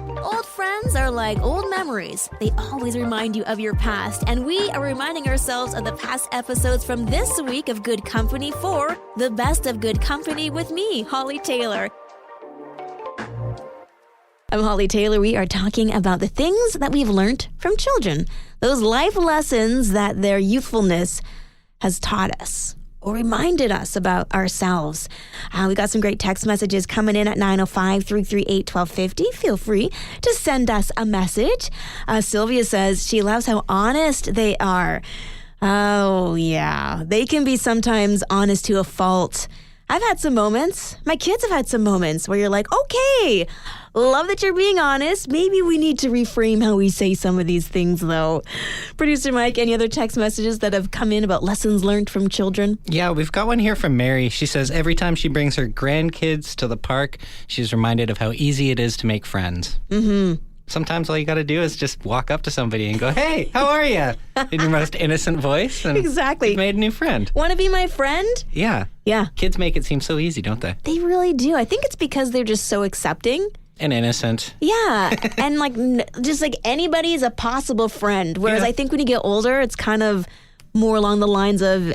Old friends are like old memories. They always remind you of your past, and we are reminding ourselves of the past episodes from this week of Good Company for the best of Good Company with me, Hollie Taylor. I'm Hollie Taylor. We are talking about the things that we've learned from children, those life lessons that their youthfulness has taught us or reminded us about ourselves. We got some great text messages coming in at 905-338-1250. Feel free to send us a message. Sylvia says she loves how honest they are. Oh, yeah. They can be sometimes honest to a fault. I've had some moments. My kids have had some moments where you're like, okay, love that you're being honest. Maybe we need to reframe how we say some of these things, though. Producer Mike, any other text messages that have come in about lessons learned from children? Yeah, we've got one here from Mary. She says every time she brings her grandkids to the park, she's reminded of how easy it is to make friends. Mm-hmm. Sometimes all you got to do is just walk up to somebody and go, hey, how are you? In your most innocent voice. And exactly. You've made a new friend. Want to be my friend? Yeah. Yeah. Kids make it seem so easy, don't they? They really do. I think it's because they're just so accepting. And innocent. Yeah. And just like anybody is a possible friend. Whereas I think when you get older, it's kind of more along the lines of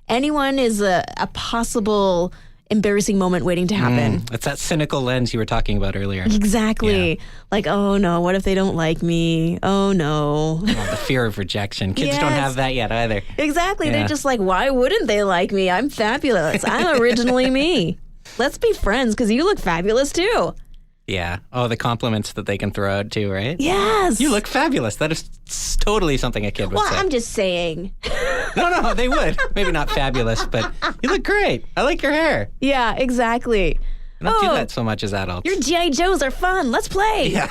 anyone is a possible embarrassing moment waiting to happen. It's that cynical lens you were talking about earlier. Exactly. Yeah. Like, oh no, what if they don't like me? Oh no. Oh, the fear of rejection. Kids don't have that yet either. Exactly. Yeah. They're just like, why wouldn't they like me? I'm fabulous. I'm originally me. Let's be friends because you look fabulous too. Yeah. Oh, the compliments that they can throw out too, right? Yes. You look fabulous. That is totally something a kid would say. Well, I'm just saying. No, they would. Maybe not fabulous, but you look great. I like your hair. Yeah, exactly. I don't do that so much as adults. Your G.I. Joes are fun. Let's play. Yeah.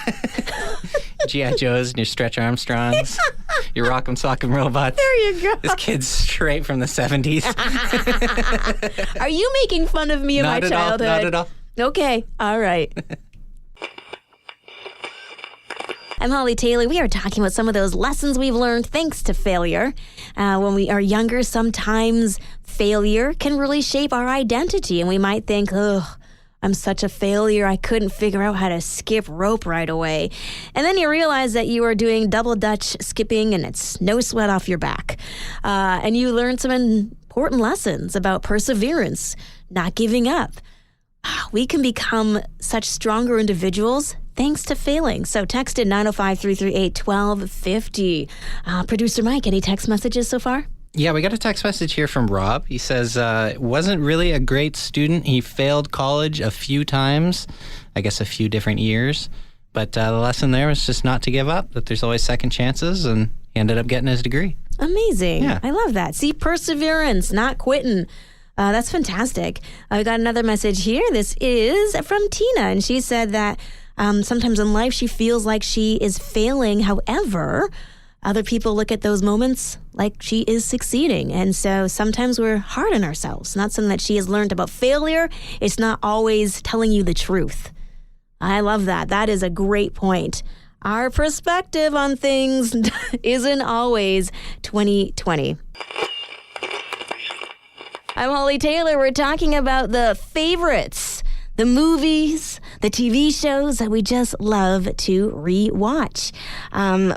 G.I. Joes and your Stretch Armstrongs, your Rock'em Sock'em Robots. There you go. This kid's straight from the 70s. Are you making fun of me in my childhood? Not at all. Okay. All right. I'm Hollie Taylor. We are talking about some of those lessons we've learned thanks to failure. When we are younger, sometimes failure can really shape our identity, and we might think, ugh, I'm such a failure. I couldn't figure out how to skip rope right away. And then you realize that you are doing double Dutch skipping and it's no sweat off your back. And you learn some important lessons about perseverance, not giving up. We can become such stronger individuals thanks to failing. So text in 905-338-1250. Producer Mike, any text messages so far? Yeah, we got a text message here from Rob. He says, wasn't really a great student. He failed college a few times, I guess a few different years. But the lesson there was just not to give up, that there's always second chances, and he ended up getting his degree. Amazing. Yeah. I love that. See, perseverance, not quitting. That's fantastic. I got another message here. This is from Tina, and she said that sometimes in life she feels like she is failing. However, other people look at those moments like she is succeeding. And so sometimes we're hard on ourselves. Not something that she has learned about failure. It's not always telling you the truth. I love that. That is a great point. Our perspective on things isn't always 20/20. I'm Hollie Taylor. We're talking about the favorites, the movies, the TV shows that we just love to rewatch.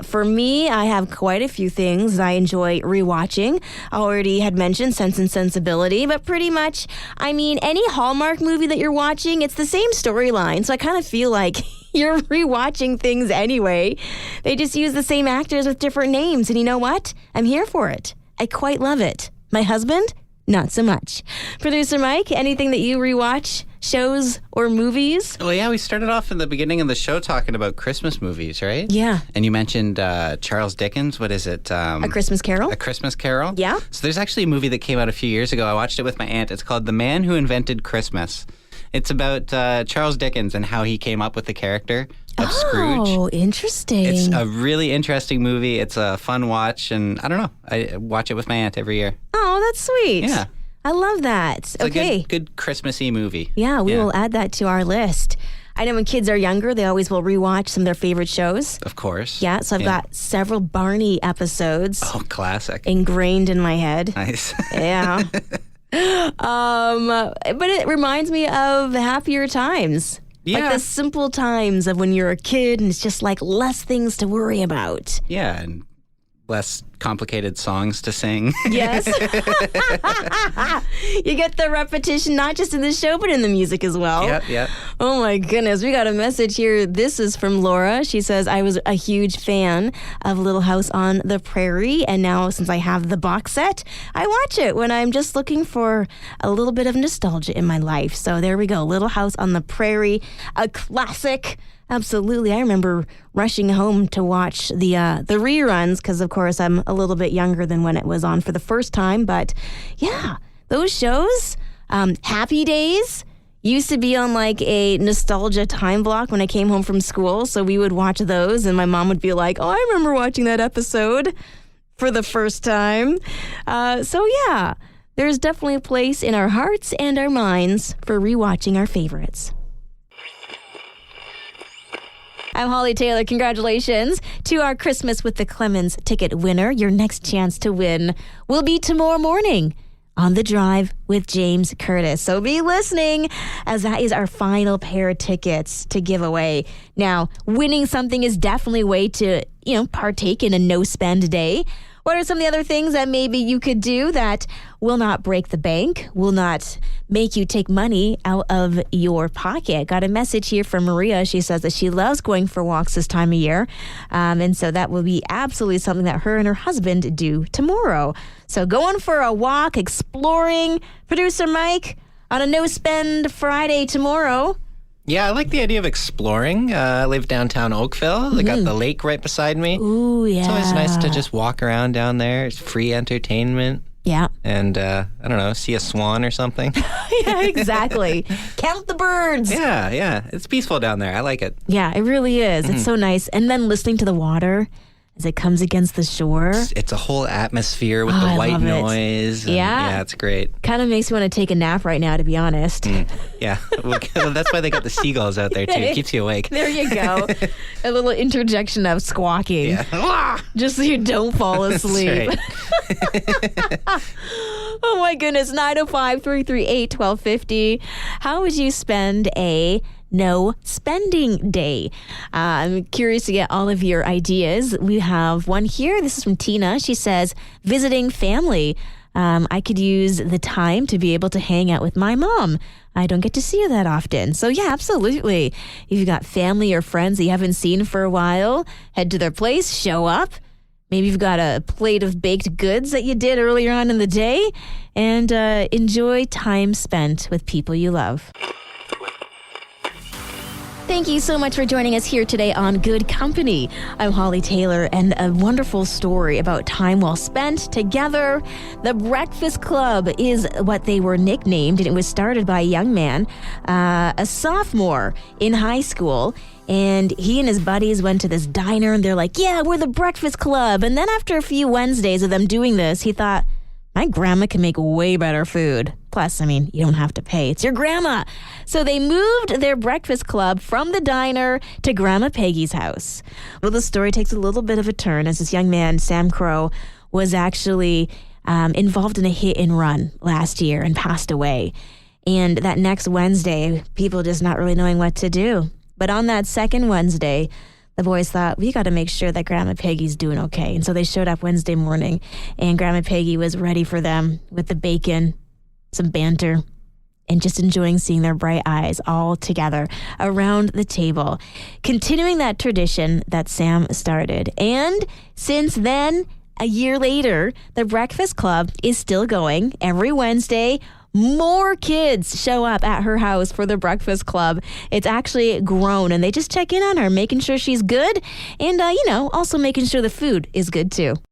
For me, I have quite a few things I enjoy rewatching. I already had mentioned Sense and Sensibility, but pretty much, I mean, any Hallmark movie that you're watching, it's the same storyline. So I kind of feel like you're rewatching things anyway. They just use the same actors with different names. And you know what? I'm here for it. I quite love it. My husband? Not so much. Producer Mike, anything that you rewatch, shows or movies? Well, yeah, we started off in the beginning of the show talking about Christmas movies, right? Yeah. And you mentioned Charles Dickens. What is it? A Christmas Carol? A Christmas Carol? Yeah. So there's actually a movie that came out a few years ago. I watched it with my aunt. It's called The Man Who Invented Christmas. It's about Charles Dickens and how he came up with the character of Scrooge. Oh, interesting. It's a really interesting movie. It's a fun watch, and I don't know. I watch it with my aunt every year. Oh, that's sweet. Yeah. I love that. It's okay. a good Christmassy movie. Yeah, we will add that to our list. I know when kids are younger, they always will rewatch some of their favorite shows. Of course. Yeah, so I've got several Barney episodes. Oh, classic. Ingrained in my head. Nice. Yeah. But it reminds me of happier times. Like the simple times of when you're a kid and it's just like less things to worry about. Yeah, and less complicated songs to sing. Yes. You get the repetition not just in the show, but in the music as well. Yep. Oh my goodness. We got a message here. This is from Laura. She says, I was a huge fan of Little House on the Prairie. And now since I have the box set, I watch it when I'm just looking for a little bit of nostalgia in my life. So there we go. Little House on the Prairie, a classic. Absolutely. I remember rushing home to watch the reruns because, of course, I'm a little bit younger than when it was on for the first time. But, yeah, those shows, Happy Days, used to be on like a nostalgia time block when I came home from school. So we would watch those and my mom would be like, oh, I remember watching that episode for the first time. So, yeah, there's definitely a place in our hearts and our minds for rewatching our favorites. I'm Hollie Taylor. Congratulations to our Christmas with the Clemens ticket winner. Your next chance to win will be tomorrow morning on The Drive with James Curtis. So be listening, as that is our final pair of tickets to give away. Now, winning something is definitely a way to, partake in a no-spend day. What are some of the other things that maybe you could do that will not break the bank, will not make you take money out of your pocket? Got a message here from Maria. She says that she loves going for walks this time of year. And so that will be absolutely something that her and her husband do tomorrow. So going for a walk, exploring. Producer Mike, on a no-spend Friday tomorrow. Yeah, I like the idea of exploring. I live downtown Oakville. I got the lake right beside me. Ooh, yeah. It's always nice to just walk around down there. It's free entertainment. Yeah. And, I don't know, see a swan or something. Yeah, exactly. Count the birds. Yeah. It's peaceful down there. I like it. Yeah, it really is. It's so nice. And then listening to the water as it comes against the shore. It's a whole atmosphere with the I white love it. noise. And yeah, it's great. Kind of makes me want to take a nap right now, to be honest. Yeah, that's why they got the seagulls out there, too. It keeps you awake. There you go. A little interjection of squawking. Yeah. Just so you don't fall asleep. That's right. Oh my goodness, 905-338-1250. How would you spend a no spending day? I'm curious to get all of your ideas. We have one here. This is from Tina. She says, visiting family. I could use the time to be able to hang out with my mom. I don't get to see her that often. So yeah, absolutely. If you've got family or friends that you haven't seen for a while, head to their place, show up. Maybe you've got a plate of baked goods that you did earlier on in the day, and enjoy time spent with people you love. Thank you so much for joining us here today on Good Company. I'm Hollie Taylor, and a wonderful story about time well spent together. The Breakfast Club is what they were nicknamed, and it was started by a young man, a sophomore in high school. And he and his buddies went to this diner, and they're like, yeah, we're the Breakfast Club. And then after a few Wednesdays of them doing this, he thought, my grandma can make way better food. Plus, you don't have to pay. It's your grandma. So they moved their breakfast club from the diner to Grandma Peggy's house. Well, the story takes a little bit of a turn as this young man, Sam Crow, was actually involved in a hit and run last year and passed away. And that next Wednesday, people just not really knowing what to do. But on that second Wednesday, the boys thought, we got to make sure that Grandma Peggy's doing okay. And so they showed up Wednesday morning, and Grandma Peggy was ready for them with the bacon, some banter, and just enjoying seeing their bright eyes all together around the table, continuing that tradition that Sam started. And since then, a year later, the Breakfast Club is still going every Wednesday. More kids show up at her house for the Breakfast Club. It's actually grown, and they just check in on her, making sure she's good, and, also making sure the food is good, too.